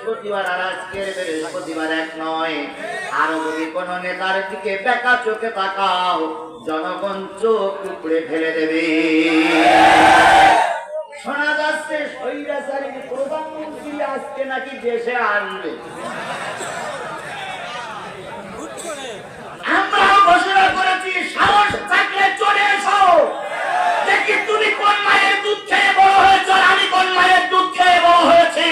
বৃহস্পতিবার আর আজকের বৃহস্পতিবার এক নয়। আরো যদি কোন নেতার দিকে বেকা চোখে তাকাও, জনগণ চোখ উপড়ে ফেলে দেবে। শোনা যাচ্ছে স্বৈরাচারী প্রধানমন্ত্রী আজকে নাকি দেশে আসবে। আমরাও ঘোষণা করেছি, সাহস থাকলে চলে এসো। দেখি তুমি কোন মায়ের দুধ খেয়ে বড় হয়েছ, আমি কোন মায়ের দুধ খেয়ে বড় হয়েছি।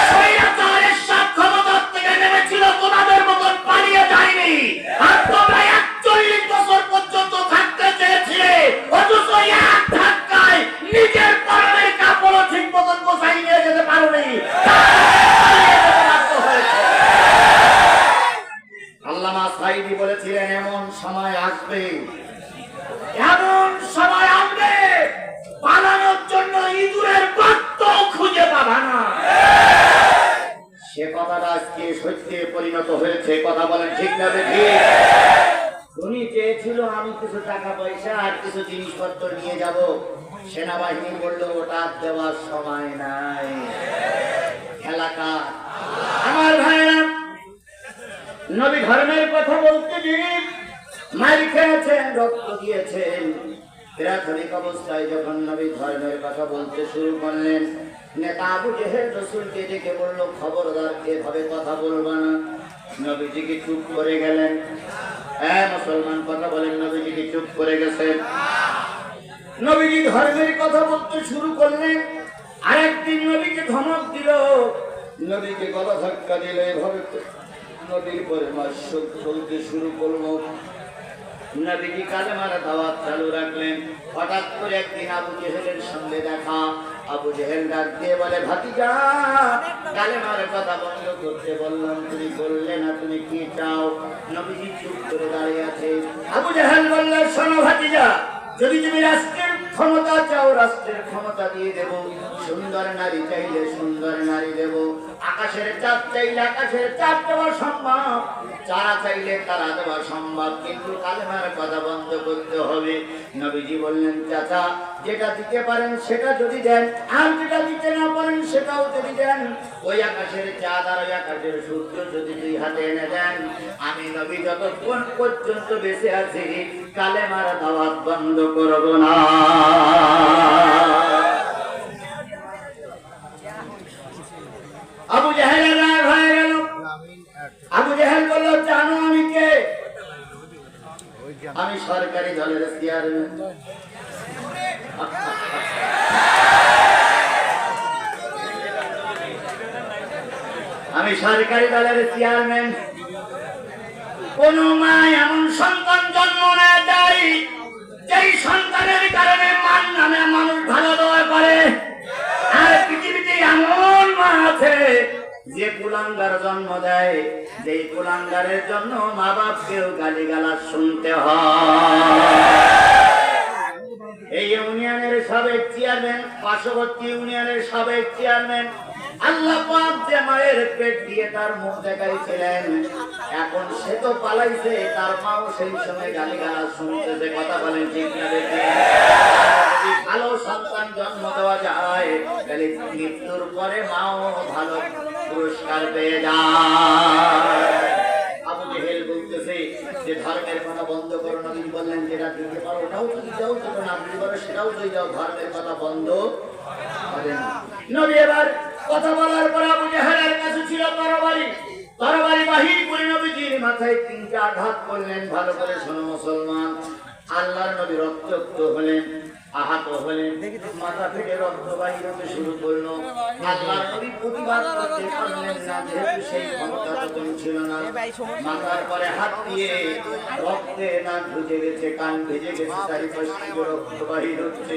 স্বৈরাচারের সাত ক্ষমতার থেকে নেমেছিল, তোমাদের মতন পালিয়ে যায়নি। আর তোমরা ৪১ বছর পর্যন্ত থাকতে চেয়েছিলে, অথচ এক ধাক্কায় নিজের পরনের কাপড়ও ঠিক মতন গোছাই নিয়ে যেতে পারোনি। আল্লামা সাঈদী বলেছিলেন, এমন সময় আসবে, এমন সময় আসবে, পালানোর জন্য ইঁদুরের গর্ত খুঁজে পাবা না। সে কথাটা আজকে সত্যে পরিণত হয়েছে। কথা বলেন ঠিক না বেঠিক? উনি চেয়েছিল আমি কিছু টাকা পয়সা আর কিছু জিনিসপত্র নিয়ে যাব, সেনাবাহিনী বলল ওটা দেওয়ার সময় নাই। এলাকা আমার ভাইরা, নবী ধর্মের কথা বলতে গিয়ে মার খেয়েছেন, রক্ত দিয়েছেন। প্রাথমিক অবস্থায় যখন নবী ধর্মের কথা বলতে শুরু করলেন, নেতা আবু জেহেল রাসূলকে ডেকে বলল, খবরদার এভাবে কথা বলবা না। নবীজিকে চুপ করে গেলেন। মুসলমান কথা বলেন, নবীজিকে চুপ করে গেছেন। নবীজি ধর্মের কথা বলতে শুরু করলেন। আরেকদিন নবীকে ধমক দিল, নবীকে গলা ধাক্কা দিল। এভাবে নবীর পরে মাস চলতে শুরু করলো। নবীজি কালেমার দাওয়াত চালু রাখলেন। হঠাৎ করে একদিন আবু জেহেলের সঙ্গে দেখা। আবু জেহেল ডাক দিয়ে বলে, ভাতিজা, কালেমার কথা বন্ধ করতে বললাম, তুমি বললে না, তুমি কি চাও? নবীজি চুপ করে দাঁড়িয়ে আছে। আবু জেহেল বলল, শোনো ভাতিজা, যদি তুমি রাষ্ট্রের ক্ষমতা চাও, রাষ্ট্রের ক্ষমতা দিয়ে দেব। সুন্দর নারী চাইলে সুন্দর নারী দেব। আকাশের চাঁদ চাইলে আকাশের চাঁদ দেওয়া সম্ভব, চারা চাইলে তারা দেওয়া সম্ভব, কিন্তু কালেমার কথা বন্ধ করতে হবে। নবীজি বললেন, চাচা, যেটা দিতে পারেন সেটা যদি দেন, আর যেটা দিতে না পারেন সেটাও যদি দেন, ওই আকাশের চাঁদ আর ওই আকাশের সূর্য যদি দুই হাতে এনে দেন, আমি নবী যতক্ষণ পর্যন্ত বেঁচে আছি কালেমার দাওয়াত বন্ধ করব না। আবু জেহেলের রাগ হয়ে গেল। আবু জেহেল বলল, জানো আমি কে? আমি সরকারি দলের চেয়ারম্যান। আমি সরকারি দলের চেয়ারম্যান। কোন মা এমন সন্তান জন্ম না দেয় যেই সন্তানের কারণে মান নামে মানুষ ভালো দোয়া করে। আর পৃথিবীতে এমন মা আছে যে কুলাঙ্গার জন্ম দেয়, যেই কুলাঙ্গারের জন্য মা বাপকেও গালিগালাজ শুনতে হয়। এই ইউনিয়নের সাবেক চেয়ারম্যান, পার্শ্ববর্তী ইউনিয়নের সাবেক চেয়ারম্যান, আল্লাহ পাক যে মায়ের পেট দিয়ে তার মুখ দেখাইছিলেন, এখন সে তো পালাইছে, তার মাও সেই সময় গালিগালাজ শুনতেছে। কথা বলেন ঠিক না বেঠিক? যদি ভালো সন্তান জন্ম দেওয়া যায়, তাহলে মৃত্যুর পরে মাও ভালো পুরস্কার পেয়ে যায়। আবু জেহেল বলতেছে যে ধর্মের কথা বন্ধ করো। নবী বললেন, যেটা দিতে পারো ওটাও যদি দাও, যেটা না দিতে পারো সেটাও যদি দাও, ধর্মের কথা বন্ধ হবে না। নবী এবার কথা বলার পর আবু জেহেলের কাছে ছিল তরবারি। তরবারি বাহির করে নবীজির মাথায় ৩টা আঘাত করলেন। ভালো করে শোনো মুসলমান, আল্লাহর নবী রক্তাক্ত হলেন, আহত হলেন, মাথা থেকে রক্ত বাহির হতে শুরু করলো। আল্লাহর নবী প্রতিবাদ করতে পারলেন না, যেহেতু সেই ক্ষমতা তখন ছিল না। মাথার পরে হাত দিয়ে রক্তে নাক ভিজে গেছে, কান ভিজে গেছে, চারিপাশ থেকে রক্ত বাহির হচ্ছে।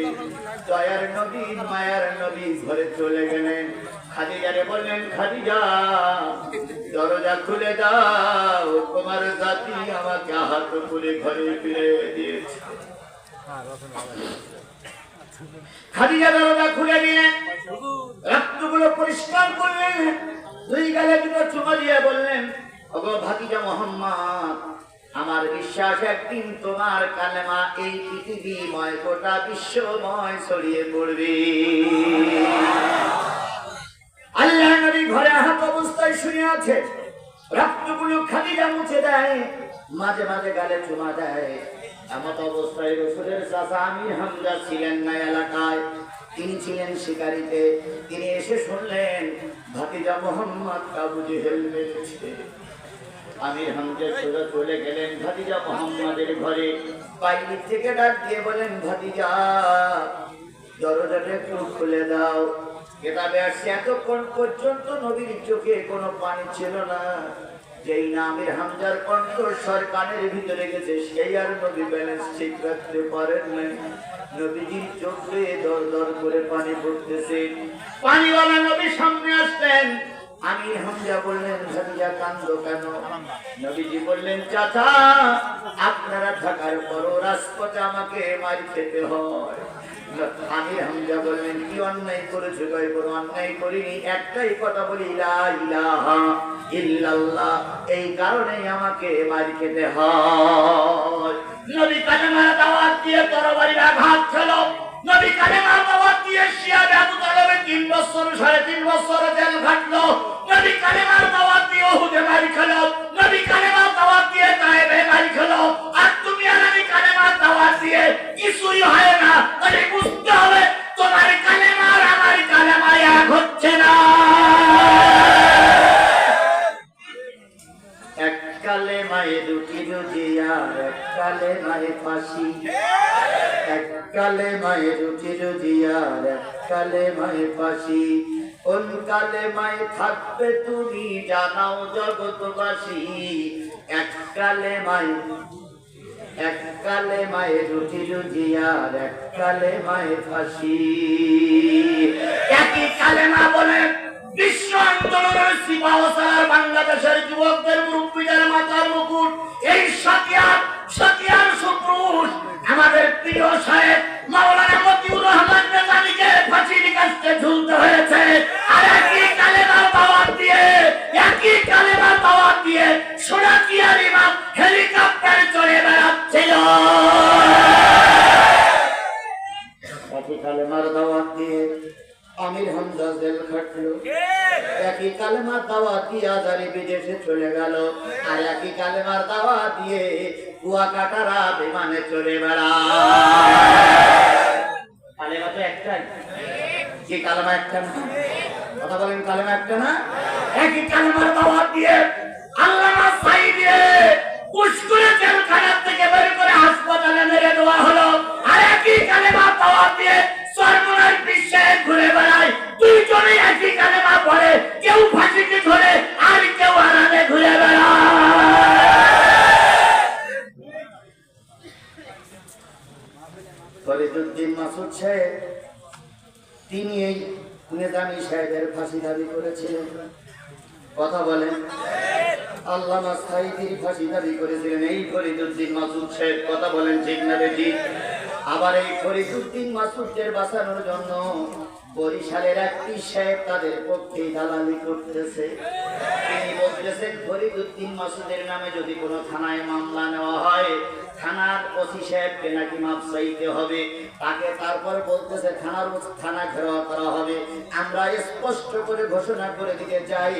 দয়ার নবী, মায়ার নবী ঘরে চলে গেলেন। খাদিজারে বললেন, খাদিজা, দরজা খুলে দাও, তোমার জাতি আমাকে হাত খুলে ঘরে ফিরে দিয়েছে। খাদিজা দরজা খুলে দিলেন, রক্তগুলো পরিষ্কার করলেন, দুই গালে দুটো চুমা দিয়ে বললেন, ওগো ভাতিজা মুহাম্মদ, আমার বিশ্বাস একদিন তোমার কালেমা এই পৃথিবীময় গোটা বিশ্বময় ছড়িয়ে পড়বে। আল্লাহ নবী ঘরে হাত শুনে আছে। রক্তগুলো খাদিজা মুছে দেয়, মাঝে মাঝে গালে চুমা দেয়। এমত অবস্থায় রাসূলের চাচা আমির হামজা ছিলেন না এলাকায়, তিনি ছিলেন শিকারিতে। তিনি এসে শুনলেন ভাতিজা মোহাম্মদ আবু জেহেল মেরেছে। আমির হামজা সোজা চলে গেলেন ভাতিজা মোহাম্মদের ঘরে। বাইরে থেকে ডাক দিয়ে বলেন, ভাতিজা দরজাটা একটু খুলে দাও। কেতাবে আসছে এতক্ষণ পর্যন্ত নবীর চোখে কোনো পানি ছিল না। যেই না আমির হামজার কণ্ঠস্বর কানের ভিতরে গেছে, সেই আর নবী ব্যালেন্স ঠিক রাখতে পারেন নাই। নবীজির চোখে দর দর করে পানি পড়তেছে। পানিওয়ালা নবী সামনে আসলেন। আমির হামজা বললেন, ভাতিজা কান্দো কেন? নবীজি বললেন, চাচা আপনারা থাকার পরও রাজপথে আমাকে মার খেতে হয়। আমির হামজা বললেন, কি অন্যায় করেছো? কোনো অন্যায় করিনি, একটাই কথা বলি, লা ইলাহা ইল্লাল্লাহ, এই কারণেই আমাকে মার খেতে হয়। নবী কালেমার দাওয়াত দিয়ে তরবারির আঘাত খেল। নবী কালেমার দাওয়াত দিয়ে শিয়া আবু তালেবে 3 বছর 3.5 বছর জেল খাটলো। নবী কালেমার দাওয়াত দিয়ে উহুদে মার খেল। নবী কালেমার দাওয়াত দিয়ে তায়েবে মার খেল। আর তুমি আর আমি কালেমার দাওয়াত দিয়ে কিছুই হয় না। তাহলে বুঝতে হবে তোমার কালেমা আর আমার কালেমা এক হচ্ছে না। এক কালেমায় দুটি রুজি আর এক কালেমায় ফাঁসি। এক কালেমায় দুটি রুজি আর এক কালেমায় ফাঁসি। কোন কালেমায় থাকবে তুমি জানাও জগৎবাসী। এক কালেমায় রুটি রুজি আর এক কালেমায় ফাঁসি। একই কালেমা বলে বিশ্ব আন্দোলনের সিপাহসালার বাংলাদেশের যুবকদের মুরব্বীদের মাথার মুকুট, এই সাকিয়ার সুপুরুষ আমাদের প্রিয় সাহেব মাওলানা মতিউর রহমান নেজামীকে ফাঁসির কাছে ঝুলতে হয়েছে। আর একই কালেমার দাওয়াত দিয়ে সোনাকিয়ার ইমাম হেলিকপ্টার চড়ে বেড়াচ্ছিল। একই কালেমার দাওয়াত দিয়ে আমির হামজা জেল খাটলো। একই কালেমার দাওয়াত দিয়ে আজারি বিদেশে চলে গেল। আর একই কালেমার দাওয়াত দিয়ে কুয়াকাটারা বিমানে চলে বেড়ায়। কালেমা তো একটাই। কি কালেমা একটা না? কথা বলেন, কালেমা একটা না? একই কালেমার দাওয়াত দিয়ে আল্লামা সাঈদী পুষ্করে জেলখানা থেকে বের করে হাসপাতালে মেরে দেওয়া হলো। আর একই কালেমার দাওয়াত দিয়ে সরমনার বিশ্বে ঘুরে বেড়ায়। দুইজনেই একই কালেমা পড়ে, কেউ ফাঁসিতে ধরে আর কেউ আরামে ঘুরে বেড়ায়। ফরিদউদ্দিন মাসুদ সাহেব তিনি এই নেজামী সাহেবের ফাঁসি দাবি করেছিলেন। কথা বলেন, আল্লামা সাঈদীর ফাঁসি দাবি করেছিলেন এই ফরিদউদ্দিন মাসুদ সাহেব। কথা বলেন, ঠিক না বেটি? আবার এই ফরিদউদ্দিন মাসুদদের বাঁচানোর জন্য বরিশালের একটি সাহেব তাদের পক্ষে দালালি করতেছে। তিনি বলতেছেন ফরিদউদ্দিন মাসুদের নামে যদি কোনো থানায় মামলা নেওয়া হয়, থানার ওসি সাহেবকে নাকি মাপ চাইতে হবে। তাকে তারপর বলতেছে থানা ঘেরাও করা হবে। আমরা স্পষ্ট করে ঘোষণা করে দিতে চাই,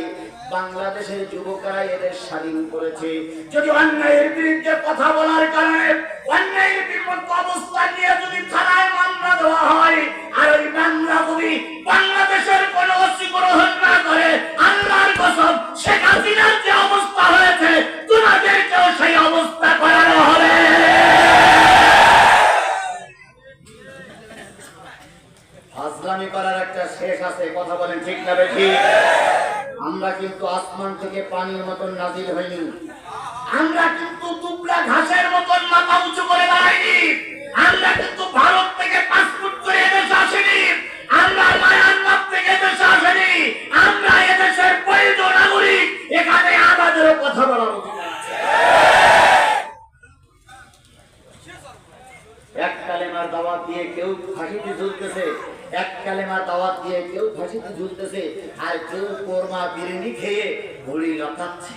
বাংলাদেশের যুবকরা এদের স্বাধীন করেছে। যদি অন্যায়ের বিরুদ্ধে কথা বলার কারণে অন্যায়ের বিপক্ষে অবস্থান নিয়ে যদি থানায় মামলা দেওয়া হয়, আর ওই মামলা যদি বাংলাদেশের কোন ওসি গ্রহণ না করে, আল্লাহর কসম শেখ হাসিনার যে অবস্থা হয়েছে তোমাদেরকেও সেই অবস্থা করানো হবে। ফাজলামি করার একটা শেষ আছে। কথা বলেন, ঠিক না বেশি? আমরা কিন্তু আসমান থেকে পানির মতন নাজিল হইনি। আমরা কিন্তু টুকরা ঘাসের মতন মাথা উঁচু করে দাঁড়াইনি। আমরা কিন্তু ভারত থেকে পাসপোর্ট করে এদেশে আসিনি। আমরা মায়ানমার থেকে এদেশে আসিনি। আমরা এদেশের বৈধ নাগরিক। এখানে আমাদেরও কথা বলার অধিকার আছে। এক কালেমার দাওয়াত দিয়ে কেউ ফাঁসিতে ঝুলতেছে, এক কালেমার দাওয়াত দিয়ে কেউ ফাঁসিতে ঝুলতেছে, আর কেউ কোরমা বিরিয়ানি খেয়ে ভুড়ি লতাচ্ছে।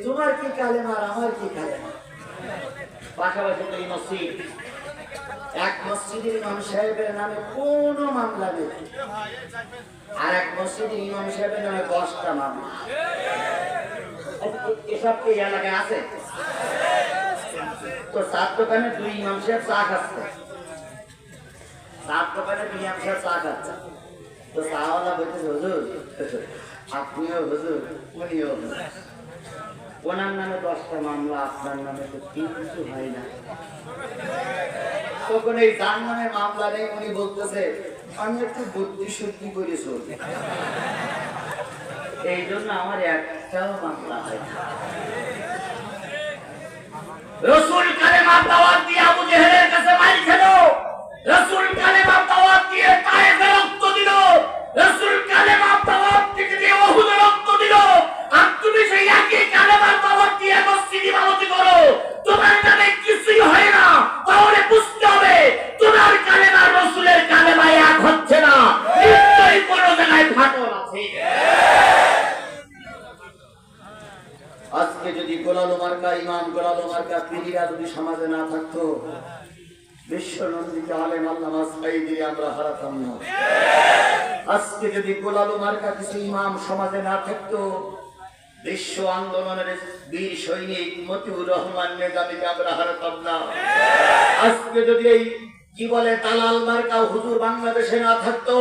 তোমার কি কালেমা আর আমার কি কালেমা? পাশাপাশি তো এই মসজিদ এক মসজিদের ইমাম সাহেবের নামে কোনো মামলা নেই, আর এক মসজিদের ইমাম সাহেবের নামে 10টা মামলা। এসব কি এলাকায় আছে? তো 4 দোকানে 2 ইমাম সাহেব চা খাচ্ছে, 4 দোকানে 2 ইমাম সাহেব চা খাচ্ছে। তো চাওয়ালা বলতেছে, হুজুর আপনিও হুজুর, উনিও হুজুর, ওনার নামে 10টা মামলা, আপনার নামে তো কিছু হয় না। তখন এই যার নামে মামলা নেই উনি বলতেছে, আমি একটু বুদ্ধি শুদ্ধি করে চলি, এই জন্য আমার একটাও মামলা হয় না। রাসূল কালেমা দাওয়াত দিয়ে আবু জেহেলের কাছে মার খেলো, রাসূল কালেমা দাওয়াত দিয়ে তায়েফে রক্ত দিল, রাসূল কালেমা দাওয়াত দিয়ে উহুদে রক্ত দিল। আর তুমি সেই একই কালেমা দাওয়াত দিয়ে মসজিদ ইমামতি করো, তোমার নামে কিছুই হয় না। তাহলে বুঝতে হবে তোমার কালেমা রাসূলের কালেমা এক হচ্ছে না, নিশ্চয়ই কোনো জায়গায় ফাটল আছে। আজকে যদি গোলালো মার্কা ইমাম, গোলালো মার্কা পীরিরা যদি সমাজে না থাকতো, বিশ্ব নন্দিত আলেম আল্লামা সাঈদী আমরা হারাতাম না। আজকে যদি গোলালো মার্কা কিছু ইমাম সমাজে না থাকতো, বিশ্ব আন্দোলনের বীর সৈনিক মতিউর রহমান নিজামীকে আমরা হারাতাম না। আজকে যদি এই কি বলে দালাল মার্কা হুজুর বাংলাদেশে না থাকতো,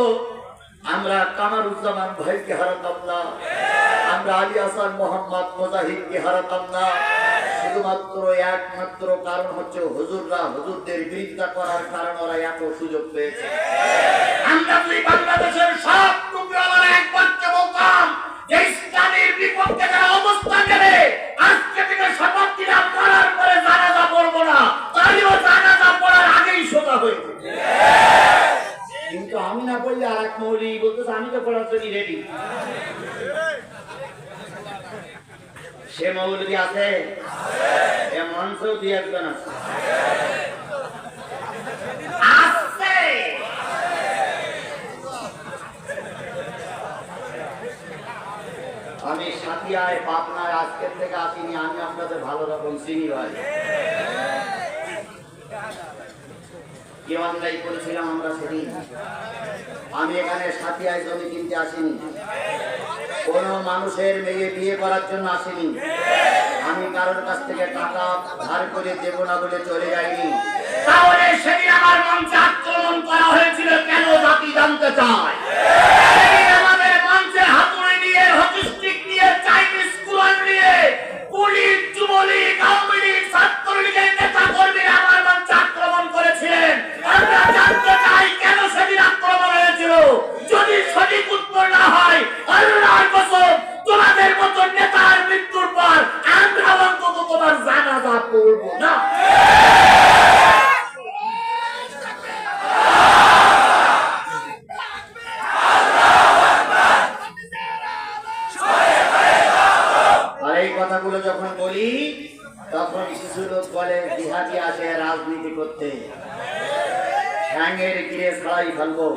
আমরা কামারুজ্জামান ভাইকে হারাতাম না, আমরা আলী হাসান মোহাম্মদ মুজাহিদকে হারাতাম না। শুধুমাত্র একমাত্র কারণ হচ্ছে হুজুররা হুজুরদের বিরোধিতা করার কারণে ওরা এত সুযোগ পেয়েছে। আমরা যদি বাংলাদেশের সব টুকরাওয়ালা একবারকে বলতাম যে ইসলামের বিপক্ষে যারা অবস্থান নেবে, আজকে থেকে শপথ দিলাম করার পরে জানাজা পড়বো না, তাহলেও জানাজা পড়ার আগেই সোজা হয়ে যেত। কিন্তু আমি না বললে আর এক মৌলী বলতেছে আমি তো পড়ার জন্য রেডি। সে মৌলবি আছে, এ মঞ্চেও দিয়ে একজন আছে। আমি সাথিয়ায় পাবনায় আজকের থেকে আসিনি, আমি আপনাদের ভালো রকম চিনি ভাই। কি অন্যায় করেছিলাম আমরা সেদিন। আমি এখানে সাথিয়ায় জমি কিনতে আসিনি, কোন মানুষের মেয়ে বিয়ে করার জন্য আসিনি, আমি কারোর কাছ থেকে টাকা ধার করে দেব না বলে চলে যাইনি। তাহলে সেদিন আমার মঞ্চে আক্রমণ করা হয়েছিল কেন জাতি জানতে চায়। সেদিন আমাদের মঞ্চে হাতুড়ি নিয়ে, হকিস্টিক নিয়ে, চাইনিজ কুরান নিয়ে পুলিশ, যুবলীগ, আওয়ামী লীগ, ছাত্রলীগের নেতা কর্মীরা আমার মঞ্চে আক্রমণ করেছিলেন। আমরা জানতে চাই কেন সেদিন আক্রমণ হয়েছিল। যদি সঠিক উত্তর না হয়, আল্লাহর কসম তোমাদের মতো নেতার মৃত্যুর পর আমরা অন্তত তোমার জানাজা পড়ব না। আর এই কথাগুলো যখন বলি তখন কিছু লোক বলে জিহাদি আসে রাজনীতি করতে, ঠ্যাঙের গিরে ছাড়াই ফেলবো।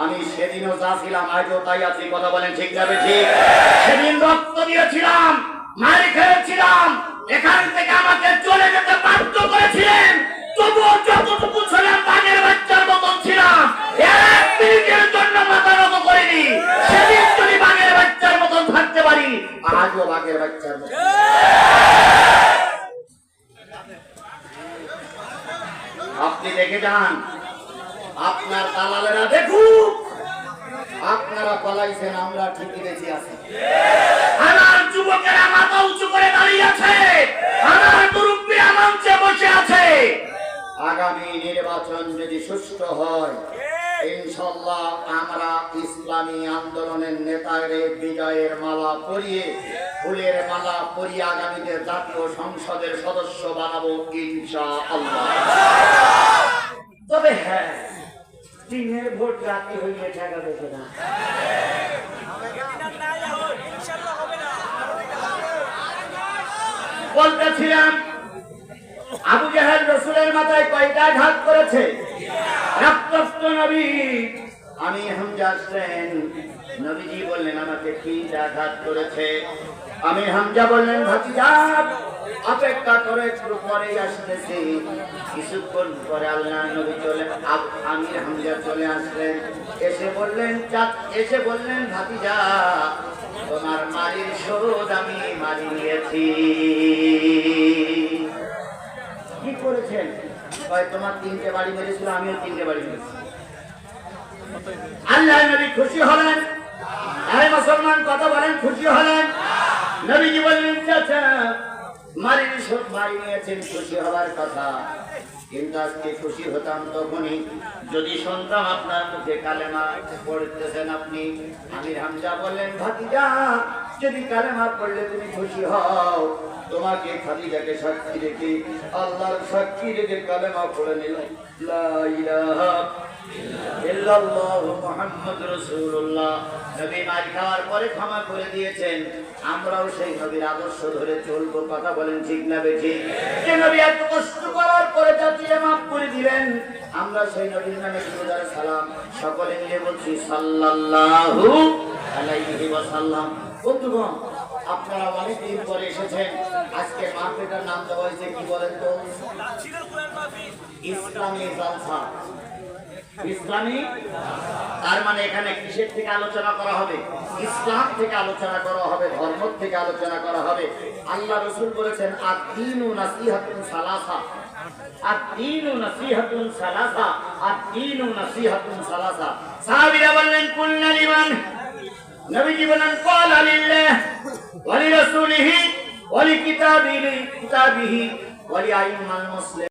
আমি সেদিনও যা ছিলাম আজও তাই আছি, কথা বলেন ঠিক যাবে ঠিক। সেদিন রক্ত দিয়েছিলাম, মারি খেয়েছিলাম, এখান থেকে আমাকে চলে যেতে বাধ্য করেছিলেন, তবুও যতটুকু ছিলাম বাঘের বাচ্চার মতন ছিলাম, এক মিনিটের জন্য মাথা নত করিনি। সেদিন যদি বাঘের বাচ্চার মতন থাকতে পারি, আজও বাঘের বাচ্চার মতন। আপনি দেখে যান, আপনার দালালেরা দেখুক, আপনারা পালাইছেন, আমরা ঠিকই বেঁচে আছি। আমার যুবকেরা মাথা উঁচু করে দাঁড়িয়ে আছে, আমার মুরব্বীরা মঞ্চে বসে আছে। আগামী নির্বাচন যদি সুষ্ঠু হয়, ইনশাআল্লাহ আমরা ইসলামী আন্দোলনের নেতাদের বিজয়ের মালা পরিয়ে, ফুলের মালা পরিয়ে আগামীতে জাতীয় সংসদের সদস্য বানাবো ইনশাআল্লাহ। তবে হ্যাঁ, দিনের ভোট রাতে হইলে ঠেকা দেবে না। বলতেছিলাম আবু জাহেল রাসূলের মাথায় কয়টা ঘাত করেছে? রক্তাক্ত নবী আমি হামজা আসলেন, নবীজি বললেন আমাকে কি আঘাত করেছে। আমি হামজা বললেন ভাতিজা অপেক্ষা করে, একটু পরেই আসতেছি। কিছুক্ষণ পরে আল্লাহ নবী আমির হামজা চলে আসলেন, এসে বললেন ভাতিজা তোমার মারির শোধ আমি মারি নিয়েছি। কি করেছেন? তোমার 3টে বাড়ি মেরেছিল, আমিও 3টে বাড়ি মেরেছি। আল্লাহ নবী খুশি হলেন। আরে মুসলমান কথা বলেন, খুশি হলেন। নবীজি বললেন চাচা মারির শোধ মারি নিয়েছেন, খুশি হবার কথা। কিন্তু আজকে খুশি হতাম তখনই যদি শুনতাম আপনার মুখে কালেমা পড়তেছেন আপনি। আমির হামজা বললেন ভাতিজা যদি কালেমা পড়লে তুমি খুশি হও, তোমাকে খাদিজাকে সাক্ষী রেখে আল্লাহর সাক্ষী রেখে কালেমা পড়ে নিল লা ইলাহা ইল্লাল্লাহু মুহাম্মাদুর রাসূলুল্লাহ। নবী মার খাওয়ার পরে ক্ষমা করে দিয়েছেন। আমরাও সেই নবীর আদর্শ ধরে চলবো। কথা বলেন ঠিক না বেঠিক? যে নবী এত কষ্ট করার পরে জাতিকে মাফ করে দিলেন, আমরা সেই নবীর নামে দুরূদ আর সালাম সকলে মিলে বলছি সাল্লাল্লাহু আলাইহি ওয়াসাল্লাম। বন্ধুগণ আপনারা অনেকদিন পরে এসেছেন, আজকে মাহফিলের নাম দেওয়া হয়েছে কি বলেন তো? ইসলামী জালসা। ইসলামী তার মানে এখানে কিসের থেকে আলোচনা করা হবে? ইসলাম থেকে আলোচনা করা হবে, ধর্ম থেকে আলোচনা করা হবে। আল্লাহ রাসূল বলেছেন আদ-দীনু নাসিহাতুন সালাসা, আদ-দীনু নাসিহাতুন সালাসা, আদ-দীনু নাসিহাতুন সালাসা। সাহাবীরা বললেন কুল্লা লিমান? নবীজি বলেন ক্বালা লিল্লাহ ওয়া লিরাসূলিহি ওয়া লিকিতাবিহি ওয়া লিআইম্মাল মুসলিমিন।